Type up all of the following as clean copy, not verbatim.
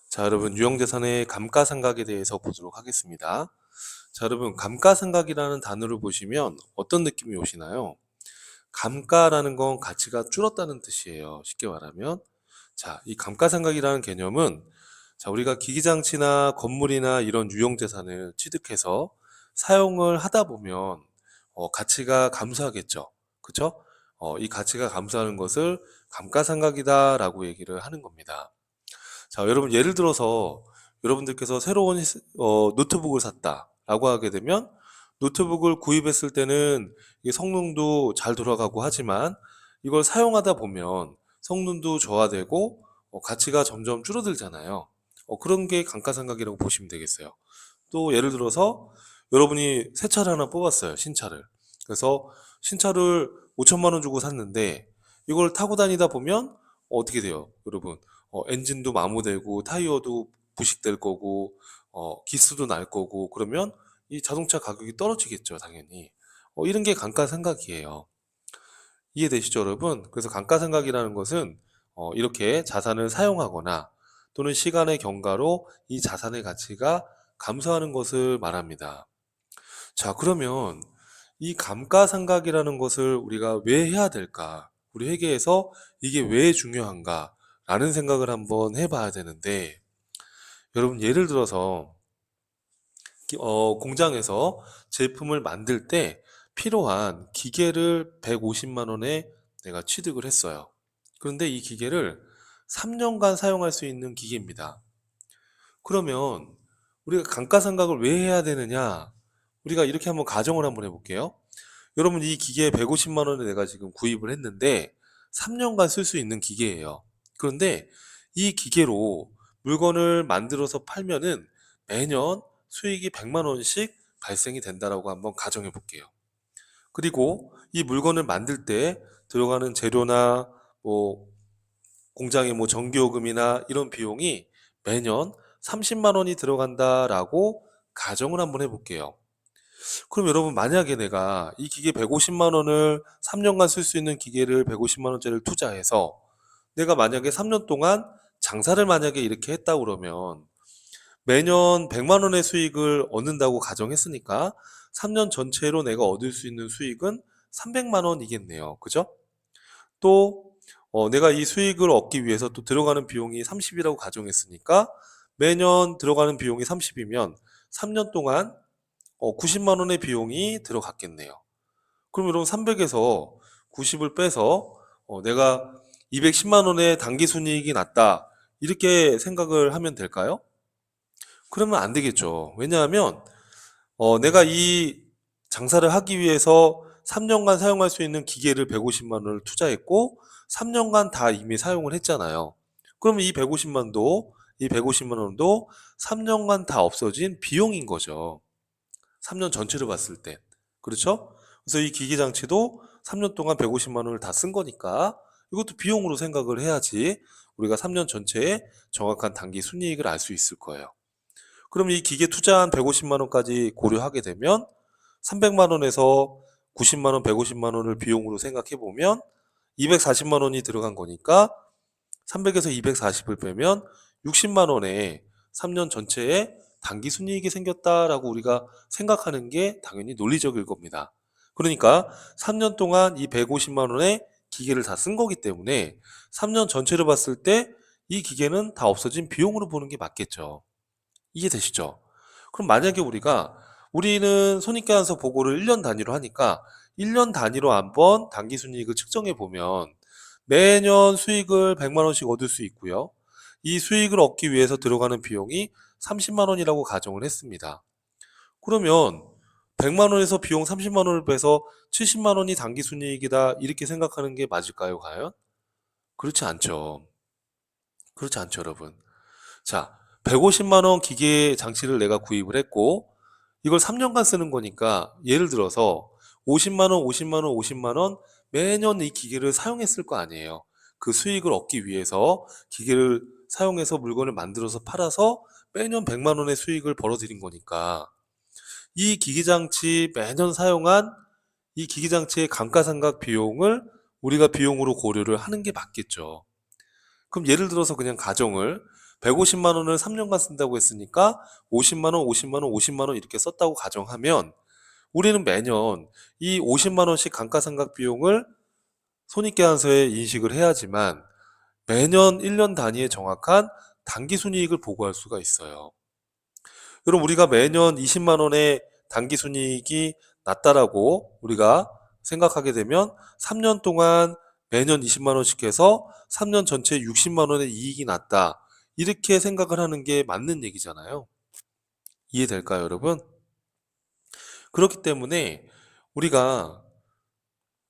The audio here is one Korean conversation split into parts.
자, 여러분, 유형자산의 감가상각에 대해서 보도록 하겠습니다. 자, 여러분, 감가상각이라는 단어를 보시면 어떤 느낌이 오시나요? 감가라는 건 가치가 줄었다는 뜻이에요. 쉽게 말하면. 자, 이 감가상각이라는 개념은 자, 우리가 기기장치나 건물이나 이런 유형자산을 취득해서 사용을 하다 보면 가치가 감소하겠죠. 그쵸? 이 가치가 감소하는 것을 감가상각이다라고 얘기를 하는 겁니다. 자, 여러분 예를 들어서 여러분들께서 새로운 노트북을 샀다라고 하게 되면 노트북을 구입했을 때는 이게 성능도 잘 돌아가고 하지만 이걸 사용하다 보면 성능도 저하되고 가치가 점점 줄어들잖아요. 그런 게 감가상각이라고 보시면 되겠어요. 또 예를 들어서 여러분이 새 차를 하나 뽑았어요. 신차를. 그래서 신차를 5천만 원 주고 샀는데 이걸 타고 다니다 보면 어떻게 돼요, 여러분? 엔진도 마모되고 타이어도 부식될 거고 기스도 날 거고 그러면 이 자동차 가격이 떨어지겠죠, 당연히. 이런 게 감가상각이에요. 이해되시죠, 여러분? 그래서 감가상각이라는 것은 이렇게 자산을 사용하거나 또는 시간의 경과로 이 자산의 가치가 감소하는 것을 말합니다. 자, 그러면 이 감가상각이라는 것을 우리가 왜 해야 될까? 우리 회계에서 이게 왜 중요한가? 라는 생각을 한번 해봐야 되는데, 여러분 예를 들어서 공장에서 제품을 만들 때 필요한 기계를 150만 원에 내가 취득을 했어요. 그런데 이 기계를 3년간 사용할 수 있는 기계입니다. 그러면 우리가 감가상각을 왜 해야 되느냐? 우리가 이렇게 한번 가정을 한번 해볼게요. 여러분 이 기계 150만 원에 내가 지금 구입을 했는데 3년간 쓸 수 있는 기계예요. 그런데 이 기계로 물건을 만들어서 팔면은 매년 수익이 100만 원씩 발생이 된다라고 한번 가정해 볼게요. 그리고 이 물건을 만들 때 들어가는 재료나 뭐 공장의 뭐 전기요금이나 이런 비용이 매년 30만 원이 들어간다라고 가정을 한번 해볼게요. 그럼 여러분 만약에 내가 이 기계 150만 원을 3년간 쓸 수 있는 기계를 150만 원짜리를 투자해서 내가 만약에 3년 동안 장사를 만약에 이렇게 했다 그러면 매년 100만 원의 수익을 얻는다고 가정했으니까 3년 전체로 내가 얻을 수 있는 수익은 300만 원이겠네요. 그죠? 또 내가 이 수익을 얻기 위해서 또 들어가는 비용이 30이라고 가정했으니까 매년 들어가는 비용이 30이면 3년 동안 90만 원의 비용이 들어갔겠네요. 그럼 여러분 300에서 90을 빼서 내가 210만 원의 당기 순이익이 났다. 이렇게 생각을 하면 될까요? 그러면 안 되겠죠. 왜냐하면 내가 이 장사를 하기 위해서 3년간 사용할 수 있는 기계를 150만 원을 투자했고 3년간 다 이미 사용을 했잖아요. 그러면 이 150만 원도 3년간 다 없어진 비용인 거죠. 3년 전체를 봤을 때. 그렇죠? 그래서 이 기기 장치도 3년 동안 150만 원을 다 쓴 거니까 이것도 비용으로 생각을 해야지 우리가 3년 전체의 정확한 단기 순이익을 알 수 있을 거예요. 그럼 이 기계 투자한 150만 원까지 고려하게 되면 300만 원에서 90만 원, 150만 원을 비용으로 생각해 보면 240만 원이 들어간 거니까 300에서 240을 빼면 60만 원에 3년 전체에 단기 순이익이 생겼다라고 우리가 생각하는 게 당연히 논리적일 겁니다. 그러니까 3년 동안 이 150만 원의 기계를 다 쓴 거기 때문에 3년 전체를 봤을 때 이 기계는 다 없어진 비용으로 보는 게 맞겠죠. 이해되시죠? 그럼 만약에 우리는 손익계산서 보고를 1년 단위로 하니까 1년 단위로 한번 당기순이익을 측정해 보면 매년 수익을 100만 원씩 얻을 수 있고요. 이 수익을 얻기 위해서 들어가는 비용이 30만 원이라고 가정을 했습니다. 그러면 100만 원에서 비용 30만 원을 빼서 70만 원이 당기순이익이다 이렇게 생각하는 게 맞을까요, 과연? 그렇지 않죠. 그렇지 않죠, 여러분. 자, 150만 원 기계 장치를 내가 구입을 했고 이걸 3년간 쓰는 거니까 예를 들어서 50만 원, 50만 원, 50만 원 매년 이 기계를 사용했을 거 아니에요. 그 수익을 얻기 위해서 기계를 사용해서 물건을 만들어서 팔아서 매년 100만 원의 수익을 벌어들인 거니까 이 기계 장치 매년 사용한 이 기계 장치의 감가상각 비용을 우리가 비용으로 고려를 하는 게 맞겠죠. 그럼 예를 들어서 그냥 가정을 150만 원을 3년간 쓴다고 했으니까 50만 원, 50만 원, 50만 원 이렇게 썼다고 가정하면 우리는 매년 이 50만 원씩 감가상각 비용을 손익계산서에 인식을 해야지만 매년 1년 단위의 정확한 당기순이익을 보고할 수가 있어요. 그럼 우리가 매년 20만 원의 당기순이익이 났다라고 우리가 생각하게 되면 3년 동안 매년 20만 원씩 해서 3년 전체에 60만 원의 이익이 났다. 이렇게 생각을 하는 게 맞는 얘기잖아요. 이해될까요, 여러분? 그렇기 때문에 우리가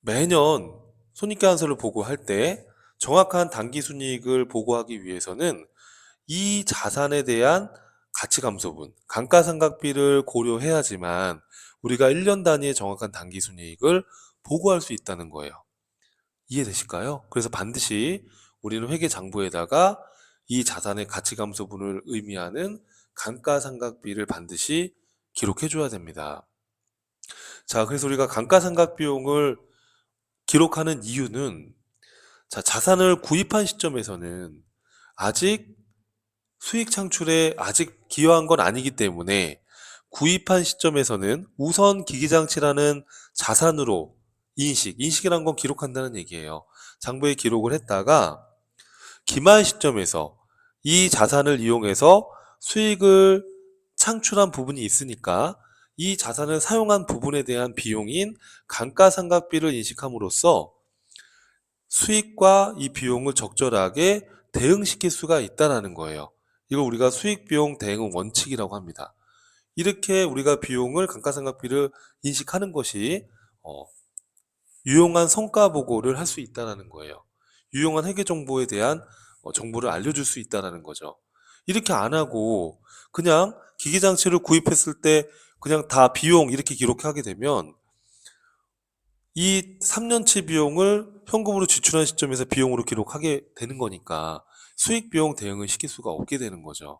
매년 손익계산서를 보고할 때 정확한 당기순이익을 보고하기 위해서는 이 자산에 대한 가치감소분, 감가상각비를 고려해야지만 우리가 1년 단위의 정확한 당기순이익을 보고할 수 있다는 거예요. 이해되실까요? 그래서 반드시 우리는 회계장부에다가 이 자산의 가치감소분을 의미하는 감가상각비를 반드시 기록해 줘야 됩니다. 자, 그래서 우리가 감가상각 비용을 기록하는 이유는 자산을 구입한 시점에서는 아직 수익 창출에 아직 기여한 건 아니기 때문에 구입한 시점에서는 우선 기기장치라는 자산으로 인식이란 건 기록한다는 얘기예요. 장부에 기록을 했다가 기말 시점에서 이 자산을 이용해서 수익을 창출한 부분이 있으니까 이 자산을 사용한 부분에 대한 비용인 감가상각비를 인식함으로써 수익과 이 비용을 적절하게 대응시킬 수가 있다는 거예요. 이걸 우리가 수익비용 대응 원칙이라고 합니다. 이렇게 우리가 비용을 감가상각비를 인식하는 것이 유용한 성과 보고를 할 수 있다는 거예요. 유용한 회계 정보에 대한 정보를 알려줄 수 있다는 거죠. 이렇게 안 하고 그냥 기기장치를 구입했을 때 그냥 다 비용 이렇게 기록하게 되면 이 3년치 비용을 현금으로 지출한 시점에서 비용으로 기록하게 되는 거니까 수익 비용 대응을 시킬 수가 없게 되는 거죠.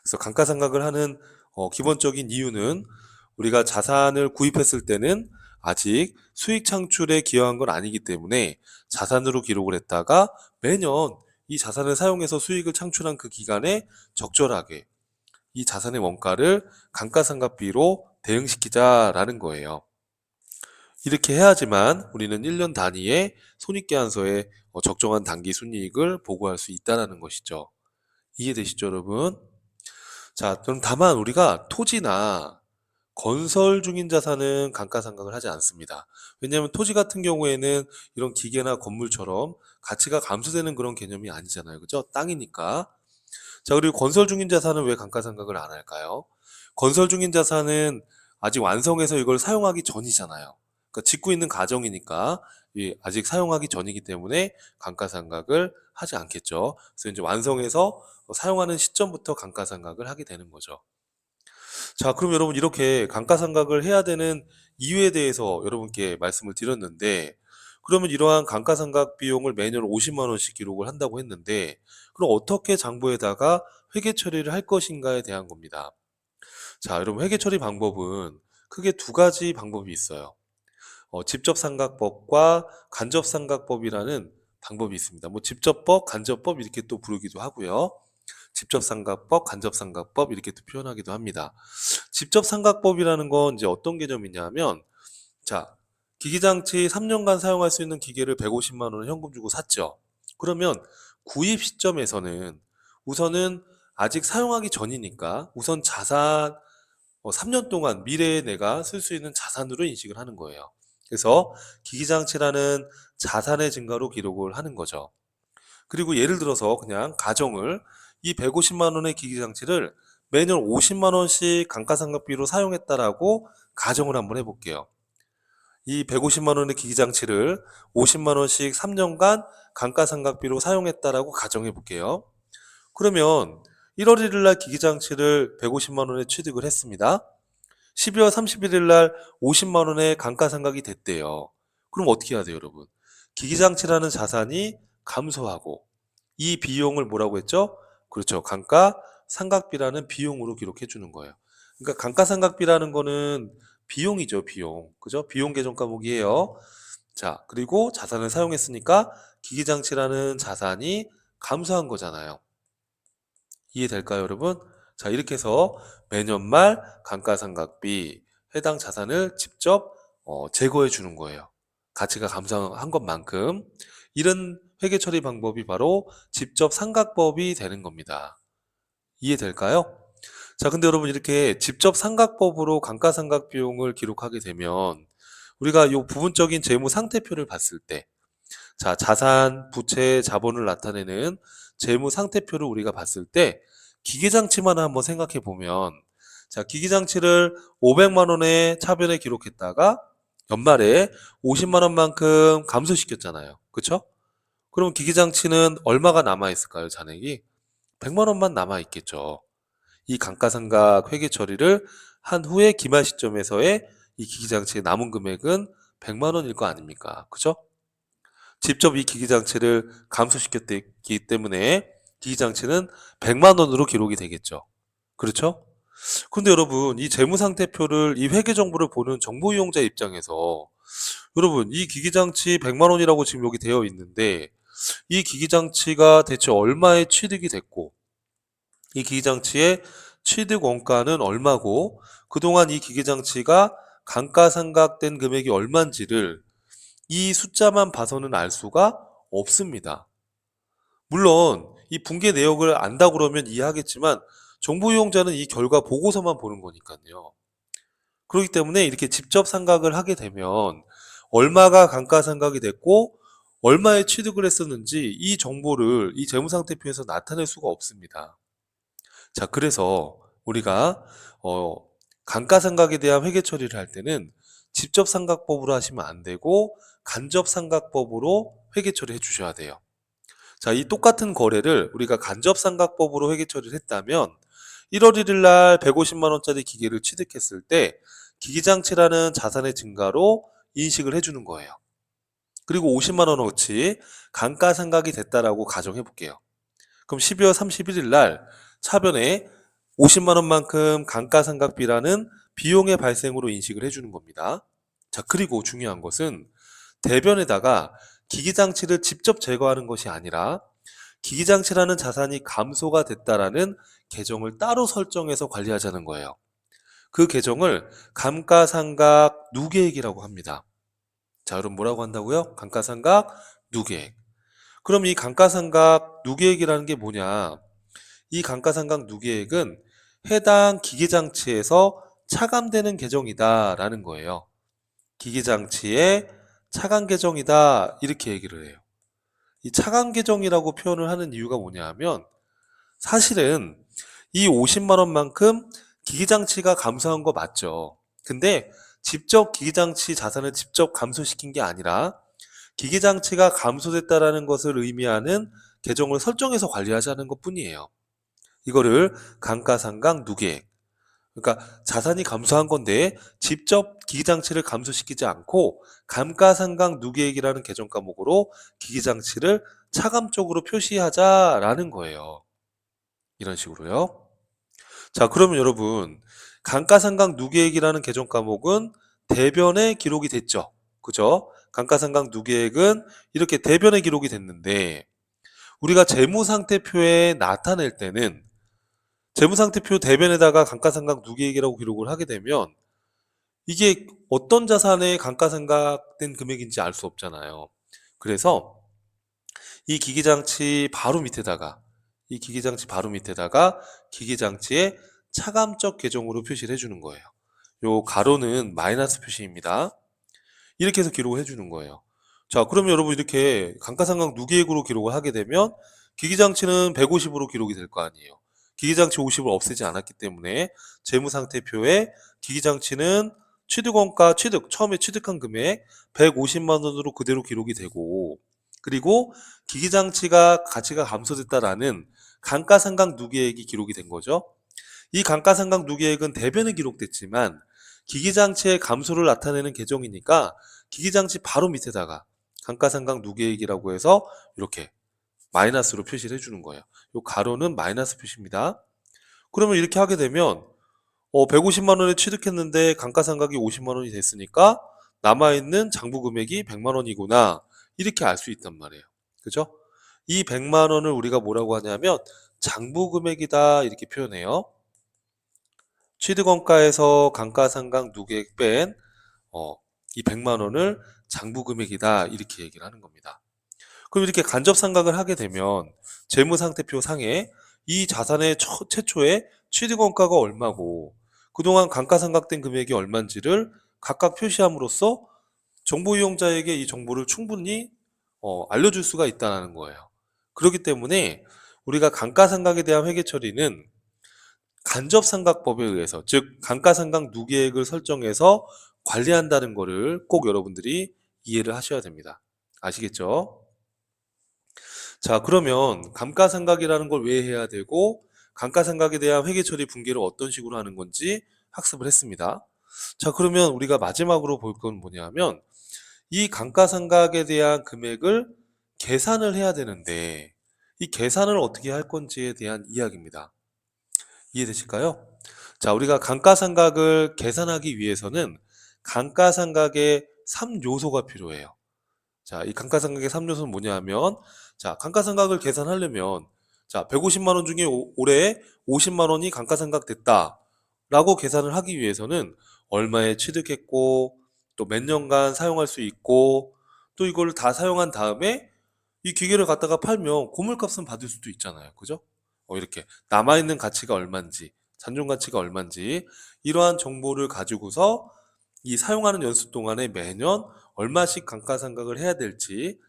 그래서 감가상각을 하는 기본적인 이유는 우리가 자산을 구입했을 때는 아직 수익 창출에 기여한 건 아니기 때문에 자산으로 기록을 했다가 매년 이 자산을 사용해서 수익을 창출한 그 기간에 적절하게 이 자산의 원가를 감가상각비로 대응시키자라는 거예요. 이렇게 해야지만 우리는 1년 단위의 손익계산서에 적정한 당기 순이익을 보고할 수 있다는 것이죠. 이해되시죠, 여러분? 자, 그럼 다만 우리가 토지나 건설 중인 자산은 감가상각을 하지 않습니다. 왜냐하면 토지 같은 경우에는 이런 기계나 건물처럼 가치가 감소되는 그런 개념이 아니잖아요. 그죠? 땅이니까. 자, 그리고 건설 중인 자산은 왜 감가상각을 안 할까요? 건설 중인 자산은 아직 완성해서 이걸 사용하기 전이잖아요. 그러니까 짓고 있는 과정이니까 아직 사용하기 전이기 때문에 감가상각을 하지 않겠죠. 그래서 이제 완성해서 사용하는 시점부터 감가상각을 하게 되는 거죠. 자, 그럼 여러분 이렇게 감가상각을 해야 되는 이유에 대해서 여러분께 말씀을 드렸는데, 그러면 이러한 감가상각 비용을 매년 50만 원씩 기록을 한다고 했는데, 그럼 어떻게 장부에다가 회계 처리를 할 것인가에 대한 겁니다. 자, 여러분 회계 처리 방법은 크게 두 가지 방법이 있어요. 직접상각법과 간접상각법이라는 방법이 있습니다. 뭐 직접법, 간접법 이렇게 또 부르기도 하고요. 직접상각법, 간접상각법 이렇게 또 표현하기도 합니다. 직접상각법이라는 건 이제 어떤 개념이냐면, 자, 기기장치 3년간 사용할 수 있는 기계를 150만 원을 현금 주고 샀죠. 그러면 구입 시점에서는 우선은 아직 사용하기 전이니까 우선 자산 3년 동안 미래에 내가 쓸 수 있는 자산으로 인식을 하는 거예요. 그래서 기기장치라는 자산의 증가로 기록을 하는 거죠. 그리고 예를 들어서 그냥 가정을 이 150만 원의 기기장치를 매년 50만 원씩 감가상각비로 사용했다라고 가정을 한번 해볼게요. 이 150만 원의 기기장치를 50만 원씩 3년간 감가상각비로 사용했다라고 가정해 볼게요. 그러면 1월 1일 날 기기장치를 150만 원에 취득을 했습니다. 12월 31일 날 50만 원의 감가상각이 됐대요. 그럼 어떻게 해야 돼요, 여러분? 기기장치라는 자산이 감소하고 이 비용을 뭐라고 했죠? 그렇죠. 감가상각비라는 비용으로 기록해 주는 거예요. 그러니까 감가상각비라는 거는 비용이죠, 비용. 그죠? 비용 계정 과목이에요. 자, 그리고 자산을 사용했으니까 기기장치라는 자산이 감소한 거잖아요. 이해될까요, 여러분? 자, 이렇게 해서 매년 말 감가상각비 해당 자산을 직접 제거해 주는 거예요. 가치가 감소한 것만큼. 이런 회계 처리 방법이 바로 직접 상각법이 되는 겁니다. 이해될까요? 자, 근데 여러분 이렇게 직접 상각법으로 감가상각 비용을 기록하게 되면 우리가 이 부분적인 재무 상태표를 봤을 때, 자, 자산, 부채, 자본을 나타내는 재무 상태표를 우리가 봤을 때 기계장치만 한번 생각해 보면, 자, 기계장치를 500만 원의 차변에 기록했다가 연말에 50만 원만큼 감소시켰잖아요. 그쵸? 그럼 기계장치는 얼마가 남아 있을까요, 잔액이? 100만 원만 남아 있겠죠. 이 감가상각 회계 처리를 한 후에 기말 시점에서의 이 기기장치의 남은 금액은 100만 원일 거 아닙니까? 그죠? 직접 이 기기장치를 감소시켰기 때문에 기기장치는 100만 원으로 기록이 되겠죠. 그렇죠? 근데 여러분, 이 재무상태표를, 이 회계 정보를 보는 정보 이용자 입장에서 여러분, 이 기기장치 100만 원이라고 지금 여기 되어 있는데 이 기기장치가 대체 얼마에 취득이 됐고 이 기기장치의 취득 원가는 얼마고 그동안 이 기기장치가 감가상각된 금액이 얼마인지를 이 숫자만 봐서는 알 수가 없습니다. 물론 이 분계 내역을 안다 그러면 이해하겠지만 정보 이용자는 이 결과 보고서만 보는 거니까요. 그렇기 때문에 이렇게 직접 상각을 하게 되면 얼마가 감가상각이 됐고 얼마에 취득을 했었는지 이 정보를 이 재무상태표에서 나타낼 수가 없습니다. 자, 그래서 우리가 감가상각에 대한 회계 처리를 할 때는 직접 상각법으로 하시면 안 되고 간접 상각법으로 회계 처리해 주셔야 돼요. 자, 이 똑같은 거래를 우리가 간접 상각법으로 회계 처리를 했다면 1월 1일 날 150만 원짜리 기계를 취득했을 때 기기장치라는 자산의 증가로 인식을 해주는 거예요. 그리고 50만 원어치 감가상각이 됐다라고 가정해 볼게요. 그럼 12월 31일 날 차변에 50만 원만큼 감가상각비라는 비용의 발생으로 인식을 해주는 겁니다. 자, 그리고 중요한 것은 대변에다가 기기장치를 직접 제거하는 것이 아니라 기기장치라는 자산이 감소가 됐다라는 계정을 따로 설정해서 관리하자는 거예요. 그 계정을 감가상각 누계액이라고 합니다. 자, 그럼 뭐라고 한다고요? 감가상각 누계액. 그럼 이 감가상각 누계액이라는 게 뭐냐? 이 감가상각 누계액은 해당 기계장치에서 차감되는 계정이다라는 거예요. 기계장치의 차감 계정이다 이렇게 얘기를 해요. 이 차감 계정이라고 표현을 하는 이유가 뭐냐 하면 사실은 이 50만 원만큼 기계장치가 감소한 거 맞죠. 근데 직접 기계장치 자산을 직접 감소시킨 게 아니라 기계장치가 감소됐다라는 것을 의미하는 계정을 설정해서 관리하자는 것 뿐이에요. 이거를 감가상각 누계액. 그러니까 자산이 감소한 건데 직접 기기장치를 감소시키지 않고 감가상각 누계액이라는 계정 과목으로 기기장치를 차감적으로 표시하자라는 거예요. 이런 식으로요. 자, 그러면 여러분 감가상각 누계액이라는 계정 과목은 대변에 기록이 됐죠. 그죠? 감가상각 누계액은 이렇게 대변에 기록이 됐는데 우리가 재무상태표에 나타낼 때는 재무상태표 대변에다가 감가상각 누계액이라고 기록을 하게 되면 이게 어떤 자산의 감가상각된 금액인지 알 수 없잖아요. 그래서 이 기기장치 바로 밑에다가 이 기기장치 바로 밑에다가 기기장치의 차감적 계정으로 표시를 해주는 거예요. 요 가로는 마이너스 표시입니다. 이렇게 해서 기록을 해주는 거예요. 자, 그러면 여러분 이렇게 감가상각 누계액으로 기록을 하게 되면 기기장치는 150으로 기록이 될 거 아니에요. 기기장치 50을 없애지 않았기 때문에 재무상태표에 기기장치는 취득원가 처음에 취득한 금액 150만 원으로 그대로 기록이 되고 그리고 기기장치가 가치가 감소됐다라는 감가상각 누계액이 기록이 된 거죠. 이 감가상각 누계액은 대변에 기록됐지만 기기장치의 감소를 나타내는 계정이니까 기기장치 바로 밑에다가 감가상각 누계액이라고 해서 이렇게 마이너스로 표시를 해주는 거예요. 이 가로는 마이너스 표시입니다. 그러면 이렇게 하게 되면 150만 원에 취득했는데 감가상각이 50만 원이 됐으니까 남아있는 장부 금액이 100만 원이구나 이렇게 알 수 있단 말이에요. 그죠? 이 100만 원을 우리가 뭐라고 하냐면 장부 금액이다 이렇게 표현해요. 취득원가에서 감가상각 누계액 뺀 이 100만 원을 장부 금액이다 이렇게 얘기를 하는 겁니다. 그럼 이렇게 간접 상각을 하게 되면 재무상태표 상에 이 자산의 최초의 취득원가가 얼마고 그동안 감가상각된 금액이 얼마인지를 각각 표시함으로써 정보 이용자에게 이 정보를 충분히 알려줄 수가 있다는 거예요. 그렇기 때문에 우리가 감가상각에 대한 회계 처리는 간접상각법에 의해서, 즉 감가상각 누계액을 설정해서 관리한다는 거를 꼭 여러분들이 이해를 하셔야 됩니다. 아시겠죠? 자, 그러면 감가상각이라는 걸 왜 해야 되고 감가상각에 대한 회계 처리 분계를 어떤 식으로 하는 건지 학습을 했습니다. 자, 그러면 우리가 마지막으로 볼 건 뭐냐면 이 감가상각에 대한 금액을 계산을 해야 되는데 이 계산을 어떻게 할 건지에 대한 이야기입니다. 이해되실까요? 자, 우리가 감가상각을 계산하기 위해서는 감가상각의 3요소가 필요해요. 자, 이 감가상각의 3요소는 뭐냐 하면 자, 감가상각을 계산하려면 자, 150만 원 중에 올해 50만 원이 감가상각 됐다 라고 계산을 하기 위해서는 얼마에 취득했고 또 몇 년간 사용할 수 있고 또 이걸 다 사용한 다음에 이 기계를 갖다가 팔면 고물값은 받을 수도 있잖아요. 그죠? 이렇게 남아있는 가치가 얼마인지 잔존 가치가 얼마인지 이러한 정보를 가지고서 이 사용하는 연수 동안에 매년 얼마씩 감가상각을 해야 될지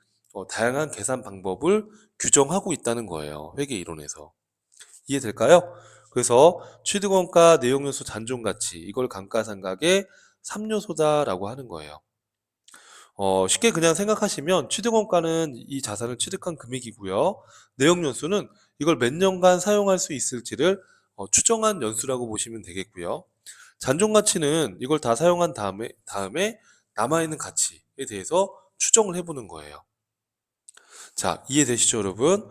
다양한 계산 방법을 규정하고 있다는 거예요. 회계 이론에서. 이해될까요? 그래서 취득원가, 내용연수, 잔존가치 이걸 감가상각의 3요소다라고 하는 거예요. 쉽게 그냥 생각하시면 취득원가는 이 자산을 취득한 금액이고요. 내용연수는 이걸 몇 년간 사용할 수 있을지를 추정한 연수라고 보시면 되겠고요. 잔존가치는 이걸 다 사용한 다음에 남아있는 가치에 대해서 추정을 해보는 거예요. 자, 이해되시죠, 여러분?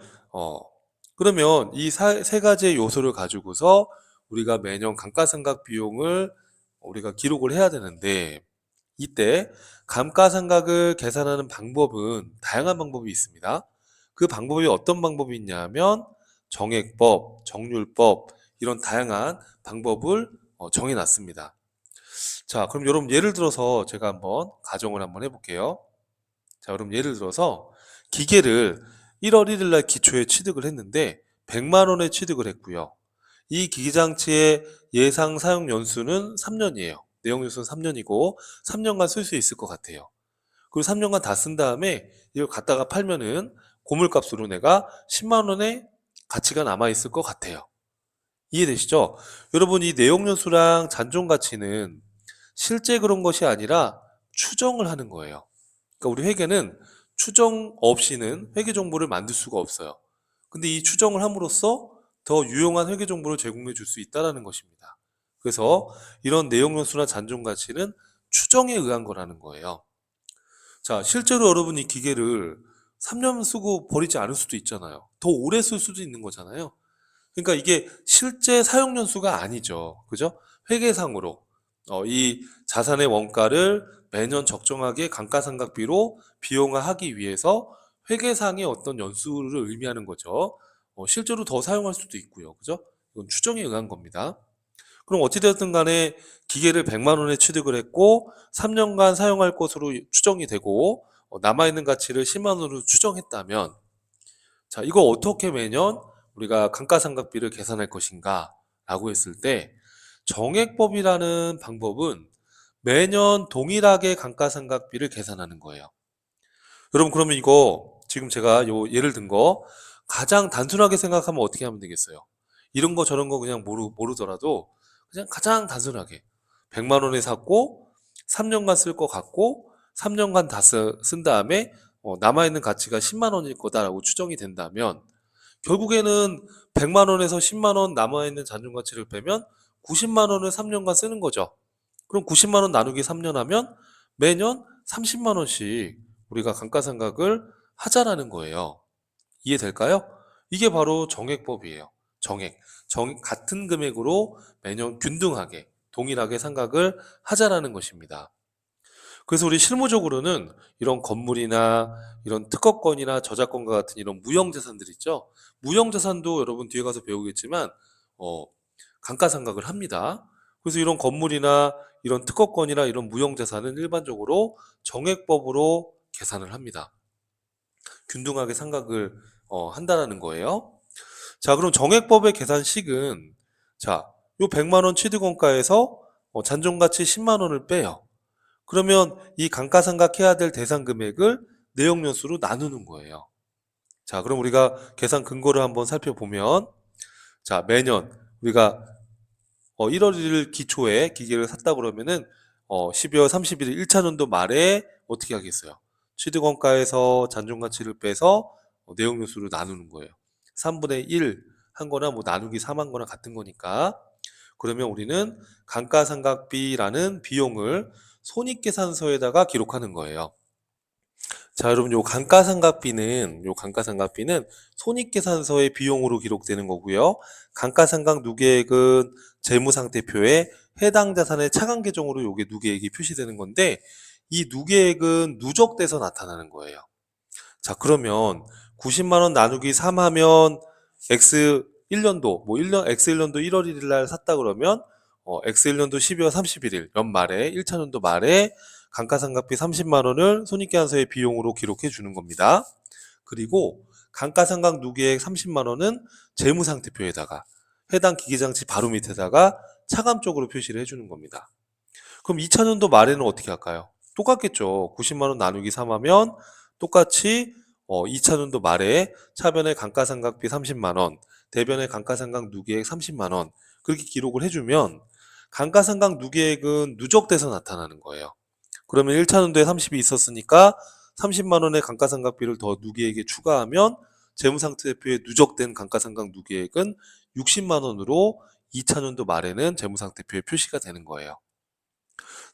그러면 이 세 가지의 요소를 가지고서 우리가 매년 감가상각 비용을 우리가 기록을 해야 되는데 이때 감가상각을 계산하는 방법은 다양한 방법이 있습니다. 그 방법이 어떤 방법이 있냐면 정액법, 정률법 이런 다양한 방법을 정해놨습니다. 자, 그럼 여러분 예를 들어서 제가 한번 가정을 한번 해볼게요. 자, 그럼 예를 들어서 기계를 1월 1일 날 기초에 취득을 했는데 100만 원에 취득을 했고요. 이 기기장치의 예상 사용 연수는 3년이에요. 내용 연수는 3년이고 3년간 쓸 수 있을 것 같아요. 그리고 3년간 다 쓴 다음에 이걸 갖다가 팔면은 고물값으로 내가 10만 원의 가치가 남아 있을 것 같아요. 이해되시죠? 여러분 이 내용 연수랑 잔존 가치는 실제 그런 것이 아니라 추정을 하는 거예요. 그러니까 우리 회계는 추정 없이는 회계 정보를 만들 수가 없어요. 근데 이 추정을 함으로써 더 유용한 회계 정보를 제공해 줄 수 있다는 것입니다. 그래서 이런 내용 연수나 잔존 가치는 추정에 의한 거라는 거예요. 자, 실제로 여러분 이 기계를 3년 쓰고 버리지 않을 수도 있잖아요. 더 오래 쓸 수도 있는 거잖아요. 그러니까 이게 실제 사용 연수가 아니죠. 그죠? 회계상으로 이 자산의 원가를 매년 적정하게 감가상각비로 비용화하기 위해서 회계상의 어떤 연수를 의미하는 거죠. 실제로 더 사용할 수도 있고요. 그죠? 이건 추정에 의한 겁니다. 그럼 어찌되었든 간에 기계를 100만 원에 취득을 했고 3년간 사용할 것으로 추정이 되고 남아있는 가치를 10만 원으로 추정했다면 자, 이거 어떻게 매년 우리가 감가상각비를 계산할 것인가 라고 했을 때 정액법이라는 방법은 매년 동일하게 감가상각비를 계산하는 거예요. 여러분 그러면 이거 지금 제가 요 예를 든 거 가장 단순하게 생각하면 어떻게 하면 되겠어요? 이런 거 저런 거 그냥 모르더라도 그냥 가장 단순하게 100만 원에 샀고 3년간 쓸 것 같고 3년간 다 쓴 다음에 남아있는 가치가 10만 원일 거다라고 추정이 된다면 결국에는 100만 원에서 10만 원 남아있는 잔존 가치를 빼면 90만 원을 3년간 쓰는 거죠. 그럼 90만 원 나누기 3년 하면 매년 30만 원씩 우리가 감가상각을 하자라는 거예요. 이해될까요? 이게 바로 정액법이에요. 정액. 같은 금액으로 매년 균등하게 동일하게 상각을 하자라는 것입니다. 그래서 우리 실무적으로는 이런 건물이나 이런 특허권이나 저작권과 같은 이런 무형자산들 있죠. 무형자산도 여러분 뒤에 가서 배우겠지만 어, 감가상각을 합니다. 그래서 이런 건물이나 이런 특허권이나 이런 무형자산은 일반적으로 정액법으로 계산을 합니다. 균등하게 상각을 한다라는 거예요. 자, 그럼 정액법의 계산식은 자, 요 100만 원 취득원가에서 잔존가치 10만 원을 빼요. 그러면 이 감가상각해야 될 대상 금액을 내역연수로 나누는 거예요. 자, 그럼 우리가 계산 근거를 한번 살펴보면 자, 매년 우리가 1월 1일 기초에 기계를 샀다 그러면은 12월 31일 1차 년도 말에 어떻게 하겠어요? 취득원가에서 잔존가치를 빼서 내역연수로 나누는 거예요. 3분의 1 한 거나 뭐 나누기 3한 거나 같은 거니까. 그러면 우리는 감가상각비라는 비용을 손익계산서에다가 기록하는 거예요. 자, 여러분 요 감가상각비는 손익계산서의 비용으로 기록되는 거고요. 감가상각 누계액은 재무상태표에 해당 자산의 차감 계정으로 요게 누계액이 표시되는 건데 이 누계액은 누적돼서 나타나는 거예요. 자, 그러면 90만 원 나누기 3 하면 X 1년도 뭐 1년 X 1년도 1월 1일 날 샀다 그러면 X 1년도 12월 31일 연말에 1차 년도 말에 감가상각비 30만 원을 손익계산서의 비용으로 기록해 주는 겁니다. 그리고 감가상각 누계액 30만 원은 재무상태표에다가 해당 기계장치 바로 밑에다가 차감적으로 표시를 해주는 겁니다. 그럼 2차 년도 말에는 어떻게 할까요? 똑같겠죠. 90만 원 나누기 3 하면 똑같이 2차 년도 말에 차변의 감가상각비 30만 원, 대변의 감가상각 누계액 30만 원 그렇게 기록을 해주면 감가상각 누계액은 누적돼서 나타나는 거예요. 그러면 1차 년도에 30이 있었으니까 30만 원의 감가상각비를 더 누계액에 추가하면 재무상태표에 누적된 감가상각 누계액은 60만 원으로 2차 년도 말에는 재무상태표에 표시가 되는 거예요.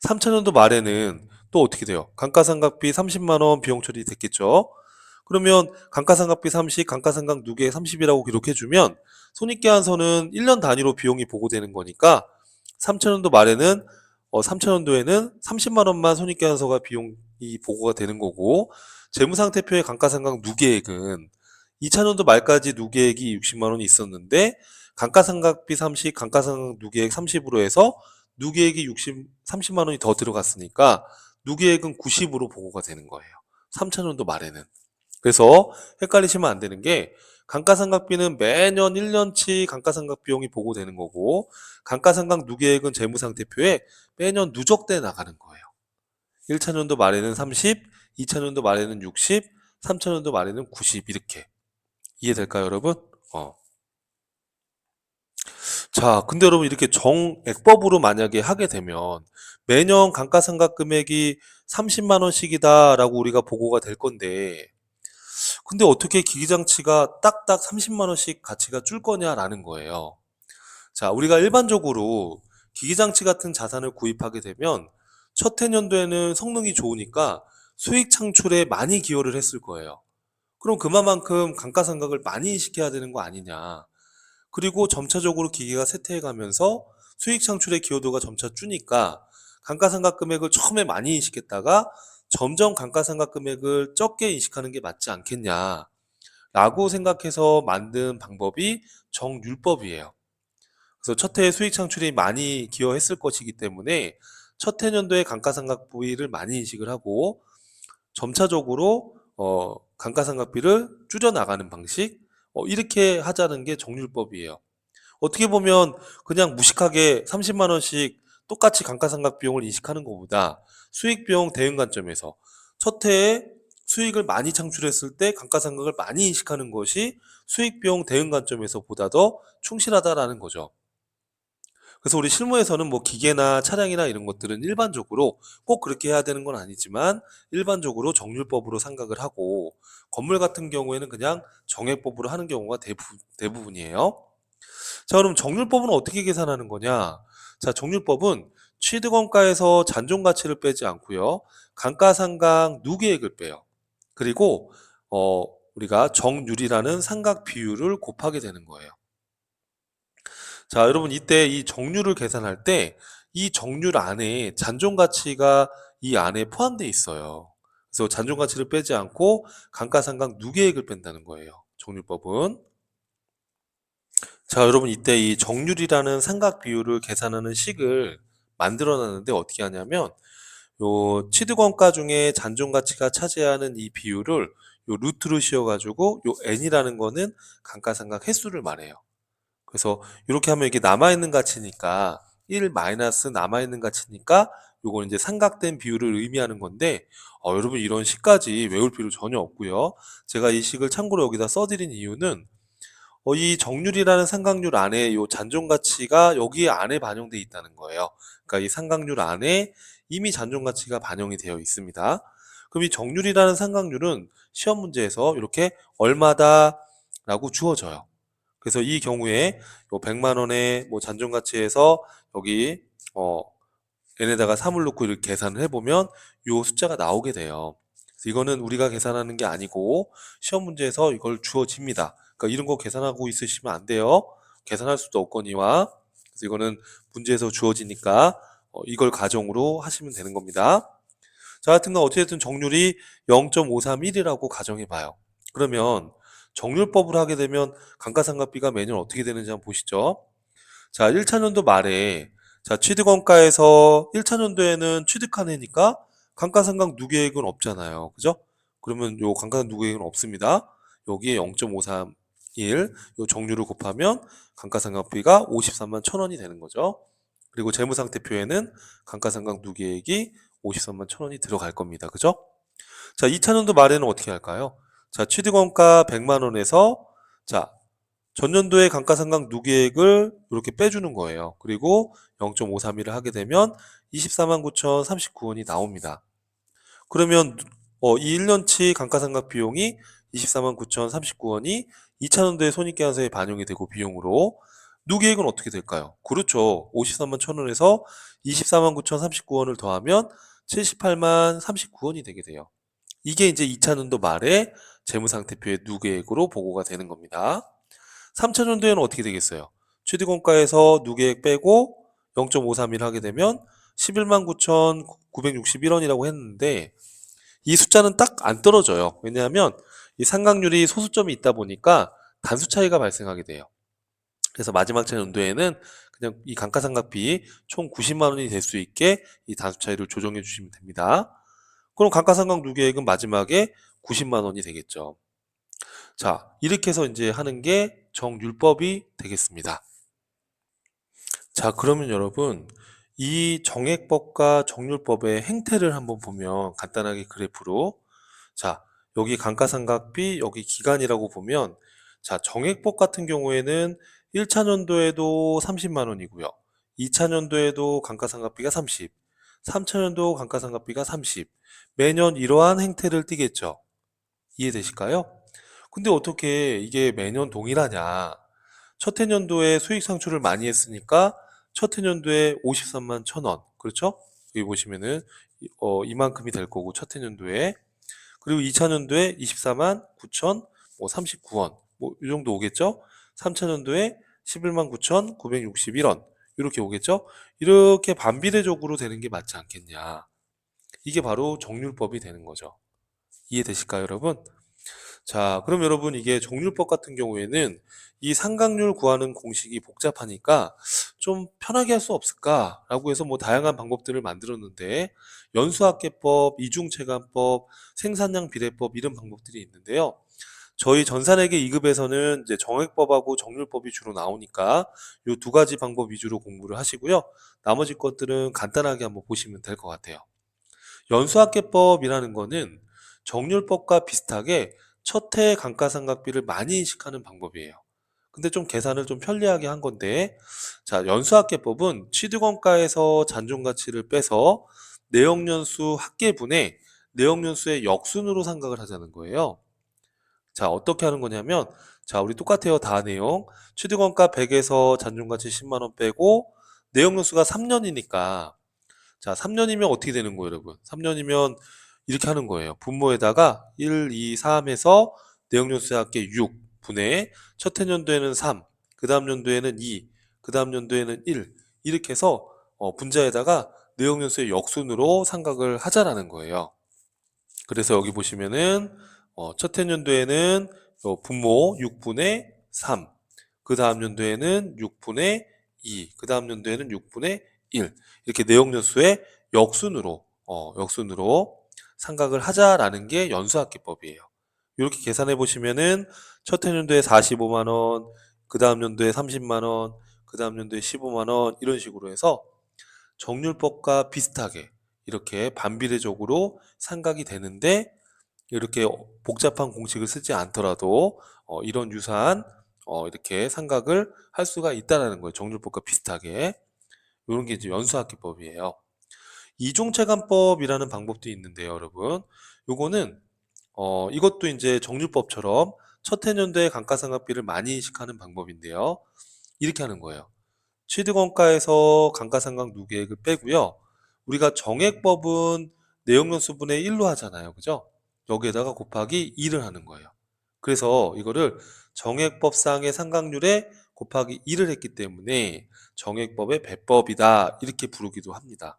3차 년도 말에는 또 어떻게 돼요? 감가상각비 30만 원 비용 처리됐겠죠? 그러면 감가상각비 30, 감가상각 누계액 30이라고 기록해주면 손익계산서는 1년 단위로 비용이 보고되는 거니까 3차 년도 말에는 3차 년도에는 30만 원만 손익계산서가 비용이 보고가 되는 거고 재무상태표의 감가상각 누계액은 2차 년도 말까지 누계액이 60만 원이 있었는데 감가상각비 30, 감가상각 누계액 30으로 해서 누계액이 30만 원이 더 들어갔으니까 누계액은 90으로 보고가 되는 거예요. 3차 년도 말에는. 그래서 헷갈리시면 안 되는 게 감가상각비는 매년 1년치 감가상각 비용이 보고되는 거고 감가상각 누계액은 재무상태표에 매년 누적돼 나가는 거예요. 1차 년도 말에는 30, 2차 년도 말에는 60, 3차 년도 말에는 90 이렇게 이해될까요, 여러분? 자, 근데 여러분 이렇게 정액법으로 만약에 하게 되면 매년 감가상각 금액이 30만 원씩이다라고 우리가 보고가 될 건데 근데 어떻게 기기장치가 딱딱 30만 원씩 가치가 줄 거냐라는 거예요. 자, 우리가 일반적으로 기기장치 같은 자산을 구입하게 되면 첫 해년도에는 성능이 좋으니까 수익 창출에 많이 기여를 했을 거예요. 그럼 그만큼 감가상각을 많이 시켜야 되는 거 아니냐. 그리고 점차적으로 기계가 쇠퇴해 가면서 수익 창출의 기여도가 점차 주니까 감가상각 금액을 처음에 많이 인식했다가 점점 감가상각 금액을 적게 인식하는 게 맞지 않겠냐 라고 생각해서 만든 방법이 정률법이에요. 그래서 첫 해에 수익 창출이 많이 기여했을 것이기 때문에 첫 해년도에 감가상각 부위를 많이 인식을 하고 점차적으로 감가상각비를 줄여나가는 방식 이렇게 하자는 게 정률법이에요. 어떻게 보면 그냥 무식하게 30만 원씩 똑같이 감가상각 비용을 인식하는 것보다 수익 비용 대응 관점에서 첫 해에 수익을 많이 창출했을 때 감가상각을 많이 인식하는 것이 수익 비용 대응 관점에서 보다 더 충실하다라는 거죠. 그래서 우리 실무에서는 뭐 기계나 차량이나 이런 것들은 일반적으로 꼭 그렇게 해야 되는 건 아니지만 일반적으로 정률법으로 생각을 하고 건물 같은 경우에는 그냥 정액법으로 하는 경우가 대부분이에요. 자, 그럼 정률법은 어떻게 계산하는 거냐? 자, 정률법은 취득원가에서 잔존가치를 빼지 않고요. 감가상각 누계액을 빼요. 그리고 우리가 정률이라는 상각 비율을 곱하게 되는 거예요. 자, 여러분 이때 이 정률을 계산할 때 이 정률 안에 잔존 가치가 이 안에 포함되어 있어요. 그래서 잔존 가치를 빼지 않고 감가상각 누계액을 뺀다는 거예요. 정률법은. 자, 여러분 이때 이 정률이라는 삼각 비율을 계산하는 식을 만들어 놨는데 어떻게 하냐면 요 취득원가 중에 잔존 가치가 차지하는 이 비율을 요 루트로 씌워 가지고 요 n이라는 거는 감가상각 횟수를 말해요. 그래서 이렇게 하면 이게 남아있는 가치니까 1 마이너스 남아있는 가치니까 요건 이제 삼각된 비율을 의미하는 건데 여러분 이런 식까지 외울 필요 전혀 없고요. 제가 이 식을 참고로 여기다 써드린 이유는 이 정률이라는 삼각률 안에 요 잔존 가치가 여기 안에 반영돼 있다는 거예요. 그러니까 이 삼각률 안에 이미 잔존 가치가 반영이 되어 있습니다. 그럼 이 정률이라는 삼각률은 시험 문제에서 이렇게 얼마다 라고 주어져요. 그래서 이 경우에 요 100만 원의 뭐 잔존 가치에서 여기 n에다가 3을 넣고 이렇게 계산을 해보면 요 숫자가 나오게 돼요. 그래서 이거는 우리가 계산하는 게 아니고 시험 문제에서 이걸 주어집니다. 그러니까 이런 거 계산하고 있으시면 안 돼요. 계산할 수도 없거니와. 그래서 이거는 문제에서 주어지니까 이걸 가정으로 하시면 되는 겁니다. 자, 하여튼간 어찌됐든 정률이 0.531이라고 가정해 봐요. 그러면 정률법을 하게 되면 감가상각비가 매년 어떻게 되는지 한번 보시죠. 자, 1차년도 말에 자, 취득원가에서 1차년도에는 취득한 해니까 감가상각 누계액은 없잖아요. 그죠? 그러면 요 감가상각 누계액은 없습니다. 여기에 0.531, 요 정률을 곱하면 감가상각비가 53만 1,000원이 되는 거죠. 그리고 재무상태표에는 감가상각 누계액이 53만 1,000원이 들어갈 겁니다. 그죠? 자, 2차년도 말에는 어떻게 할까요? 자, 취득원가 100만 원에서 자, 전년도의 감가상각 누계액을 이렇게 빼주는 거예요. 그리고 0.531을 하게 되면 24만 9,039원이 나옵니다. 그러면 이 1년치 감가상각 비용이 24만 9,039원이 2차년도에 손익계산서에 반영이 되고 비용으로 누계액은 어떻게 될까요? 그렇죠. 53만 1,000원에서 24만 9,039원을 더하면 78만 39원이 되게 돼요. 이게 이제 2차년도 말에 재무상태표의 누계액으로 보고가 되는 겁니다. 3차년도에는 어떻게 되겠어요? 취득원가에서 누계액 빼고 0.531 하게 되면 11만 9,961원이라고 했는데 이 숫자는 딱 안 떨어져요. 왜냐하면 이 상각률이 소수점이 있다 보니까 단수 차이가 발생하게 돼요. 그래서 마지막 차년도에는 그냥 이 감가상각비 총 90만 원이 될 수 있게 이 단수 차이를 조정해 주시면 됩니다. 그럼 감가상각 누계액은 마지막에 90만 원이 되겠죠. 자, 이렇게 해서 이제 하는 게 정율법이 되겠습니다. 자, 그러면 여러분, 이 정액법과 정률법의 행태를 한번 보면 간단하게 그래프로 자, 여기 감가상각비, 여기 기간이라고 보면 자, 정액법 같은 경우에는 1차년도에도 30만 원이고요. 2차년도에도 감가상각비가 30, 3차년도 감가상각비가 30. 매년 이러한 행태를 띠겠죠. 이해되실까요? 근데 어떻게 이게 매년 동일하냐? 첫 해년도에 수익 상출을 많이 했으니까 첫 해년도에 53만 1,000원. 그렇죠? 여기 보시면은 이만큼이 될 거고 첫 해년도에 그리고 2차년도에 24만 9,039원. 뭐 이 정도 오겠죠? 3차년도에 11만 9,961원. 이렇게 오겠죠? 이렇게 반비례적으로 되는 게 맞지 않겠냐? 이게 바로 정률법이 되는 거죠. 이해되실까요, 여러분? 자, 그럼 여러분 이게 정률법 같은 경우에는 이 상각률 구하는 공식이 복잡하니까 좀 편하게 할 수 없을까라고 해서 뭐 다양한 방법들을 만들었는데 연수합계법, 이중체감법, 생산량 비례법 이런 방법들이 있는데요. 저희 전산회계 2급에서는 이제 정액법하고 정률법이 주로 나오니까 이 두 가지 방법 위주로 공부를 하시고요. 나머지 것들은 간단하게 한번 보시면 될 것 같아요. 연수합계법이라는 거는 정률법과 비슷하게 첫해 감가상각비를 많이 인식하는 방법이에요. 근데 좀 계산을 좀 편리하게 한 건데 자, 연수합계법은 취득원가에서 잔존가치를 빼서 내역연수 합계분의 내역연수의 역순으로 생각을 하자는 거예요. 자, 어떻게 하는 거냐면 자, 우리 똑같아요. 다 내용. 취득원가 100에서 잔존가치 10만 원 빼고 내역연수가 3년이니까 자, 3년이면 어떻게 되는 거예요, 여러분? 3년이면 이렇게 하는 거예요. 분모에다가 1, 2, 3에서 내역연수의 합계 6 분의 첫 해년도에는 3, 그 다음 연도에는 2, 그 다음 연도에는 1 이렇게 해서 분자에다가 내역연수의 역순으로 상각을 하자라는 거예요. 그래서 여기 보시면은 첫 해년도에는 분모 6분의 3, 그 다음 연도에는 6분의 2, 그 다음 연도에는 6분의 1, 이렇게 내역연수의 역순으로 상각을 하자라는 게 연수합기법이에요. 이렇게 계산해 보시면은 첫 해년도에 45만 원, 그 다음 연도에 30만 원, 그 다음 연도에 15만 원, 이런 식으로 해서 정률법과 비슷하게 이렇게 반비례적으로 상각이 되는데, 이렇게 복잡한 공식을 쓰지 않더라도 이런 유사한 이렇게 상각을 할 수가 있다는 거예요. 정률법과 비슷하게. 이런 게 이제 연수합기법이에요. 이중체감법이라는 방법도 있는데요, 여러분. 요거는 이것도 이제 정률법처럼 첫 해년도에 감가상각비를 많이 인식하는 방법인데요. 이렇게 하는 거예요. 취득원가에서 감가상각 누계액을 빼고요. 우리가 정액법은 내역연수분의 1로 하잖아요. 그죠? 여기에다가 곱하기 2를 하는 거예요. 그래서 이거를 정액법상의 상각률에 곱하기 2를 했기 때문에 정액법의 배법이다, 이렇게 부르기도 합니다.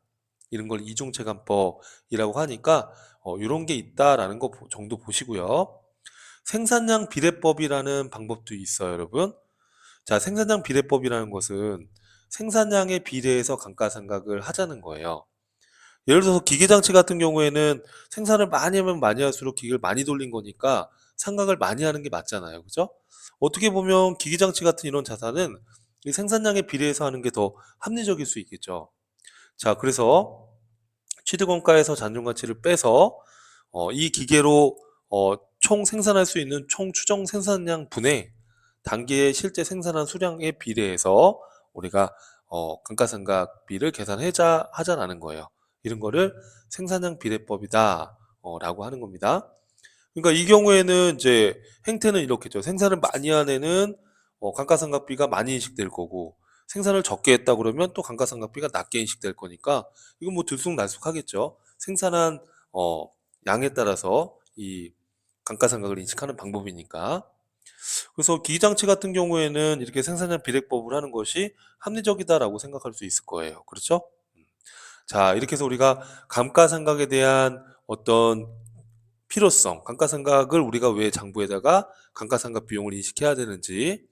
이런 걸 이중체감법이라고 하니까 이런 게 있다라는 거 정도 보시고요. 생산량 비례법이라는 방법도 있어요, 여러분. 자, 생산량 비례법이라는 것은 생산량에 비례해서 감가상각을 하자는 거예요. 예를 들어서 기계장치 같은 경우에는 생산을 많이 하면 많이 할수록 기계를 많이 돌린 거니까 상각을 많이 하는 게 맞잖아요. 그죠? 어떻게 보면 기계장치 같은 이런 자산은 이 생산량에 비례해서 하는 게 더 합리적일 수 있겠죠. 자, 그래서 취득원가에서 잔존가치를 빼서 이 기계로 총 생산할 수 있는 총 추정 생산량 분의 단기의 실제 생산한 수량에 비례해서 우리가 감가상각비를 하자라는 거예요. 이런 거를 생산량 비례법이다 라고 하는 겁니다. 그러니까 이 경우에는 이제 행태는 이렇겠죠. 생산을 많이 한 애는 감가상각비가 많이 인식될 거고, 생산을 적게 했다 그러면 또 감가상각비가 낮게 인식될 거니까 이건 뭐 들쑥날쑥하겠죠. 생산한 양에 따라서 이 감가상각을 인식하는 방법이니까. 그래서 기기장치 같은 경우에는 이렇게 생산량 비례법을 하는 것이 합리적이다라고 생각할 수 있을 거예요. 그렇죠? 자, 이렇게 해서 우리가 감가상각에 대한 어떤 필요성, 감가상각을 우리가 왜 장부에다가 감가상각 비용을 인식해야 되는지,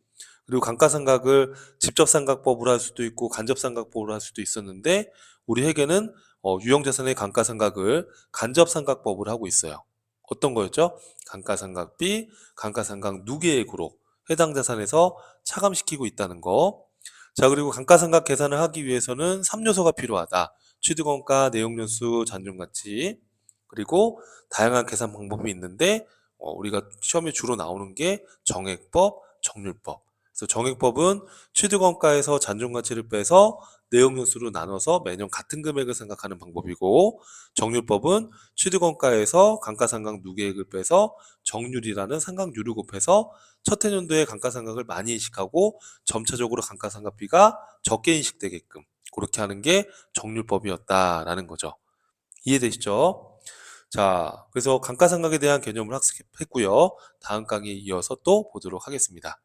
그리고 감가상각을 직접상각법으로 할 수도 있고 간접상각법으로 할 수도 있었는데, 우리 회계는 유형자산의 감가상각을 간접상각법으로 하고 있어요. 어떤 거였죠? 감가상각비, 감가상각 누계액으로 해당 자산에서 차감시키고 있다는 거. 자, 그리고 감가상각 계산을 하기 위해서는 3요소가 필요하다. 취득원가, 내역연수, 잔존가치. 그리고 다양한 계산 방법이 있는데 우리가 시험에 주로 나오는 게 정액법, 정률법. 그래서 정액법은 취득원가에서 잔존가치를 빼서 내역연수로 나눠서 매년 같은 금액을 생각하는 방법이고, 정률법은 취득원가에서 감가상각 누계액을 빼서 정률이라는 상각률을 곱해서 첫 해년도에 감가상각을 많이 인식하고 점차적으로 감가상각비가 적게 인식되게끔 그렇게 하는 게 정률법이었다라는 거죠. 이해되시죠? 자, 그래서 감가상각에 대한 개념을 학습했고요. 다음 강의에 이어서 또 보도록 하겠습니다.